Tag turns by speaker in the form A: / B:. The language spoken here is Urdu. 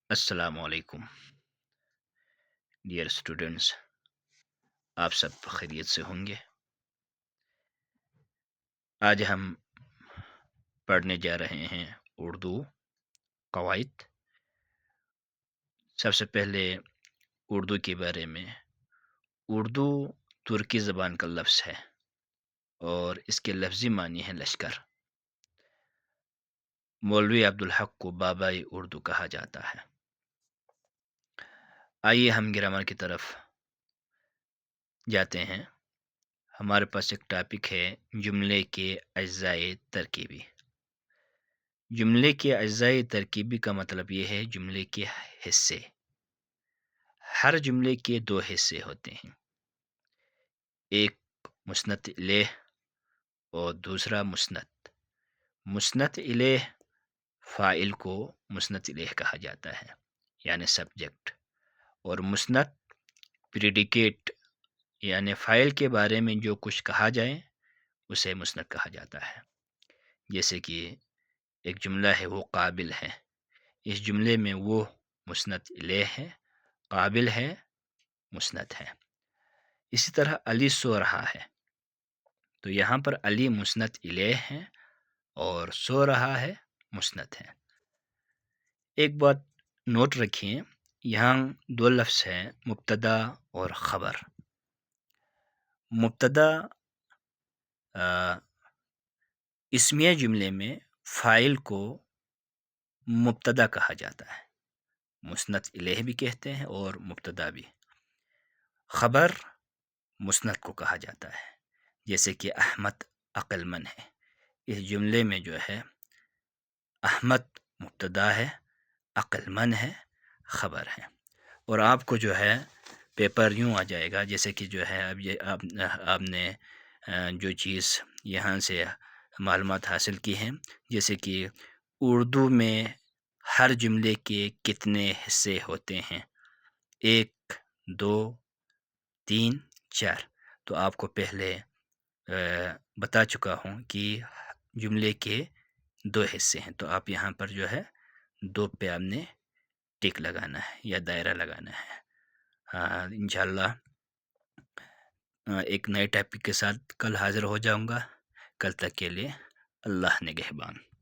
A: السلام علیکم ڈیئر اسٹوڈنٹس، آپ سب خیریت سے ہوں گے۔ آج ہم پڑھنے جا رہے ہیں اردو قواعد۔ سب سے پہلے اردو کے بارے میں، اردو ترکی زبان کا لفظ ہے اور اس کے لفظی معنی ہے لشکر۔ مولوی عبدالحق کو بابائے اردو کہا جاتا ہے۔ آئیے ہم گرامر کی طرف جاتے ہیں۔ ہمارے پاس ایک ٹاپک ہے جملے کے اجزائے ترکیبی۔ جملے کے اجزائے ترکیبی کا مطلب یہ ہے جملے کے حصے۔ ہر جملے کے دو حصے ہوتے ہیں، ایک مسند الیہ اور دوسرا مسند۔ مسند الیہ فاعل کو مسند الیہ کہا جاتا ہے، یعنی سبجیکٹ، اور مسند پریڈیکیٹ، یعنی فاعل کے بارے میں جو کچھ کہا جائے اسے مسند کہا جاتا ہے۔ جیسے کہ ایک جملہ ہے وہ قابل ہے، اس جملے میں وہ مسند الیہ ہے، قابل ہے، مسند ہے۔ اسی طرح علی سو رہا ہے، تو یہاں پر علی مسند الیہ ہے اور سو رہا ہے مسند ہے۔ ایک بات نوٹ رکھیں، یہاں دو لفظ ہیں، مبتدا اور خبر۔ مبتدا اسمیہ جملے میں فاعل کو مبتدا کہا جاتا ہے، مسند الیہ بھی کہتے ہیں اور مبتدا بھی۔ خبر مسند کو کہا جاتا ہے، جیسے کہ احمد عقل مند ہے، اس جملے میں جو ہے احمد مبتدا ہے، عقل مند ہے، خبر ہے۔ اور آپ کو جو ہے پیپر یوں آ جائے گا جیسے کہ جو ہے اب یہ آپ نے جو چیز یہاں سے معلومات حاصل کی ہیں، جیسے کہ اردو میں ہر جملے کے کتنے حصے ہوتے ہیں، 1 2 3 4، تو آپ کو پہلے بتا چکا ہوں کہ جملے کے دو حصے ہیں، تو آپ یہاں پر جو ہے 2 پہ آپ نے ٹک لگانا ہے یا دائرہ لگانا ہے۔ انشاءاللہ ایک نئے ٹاپک کے ساتھ کل حاضر ہو جاؤں گا۔ کل تک کے لیے اللہ نگہبان۔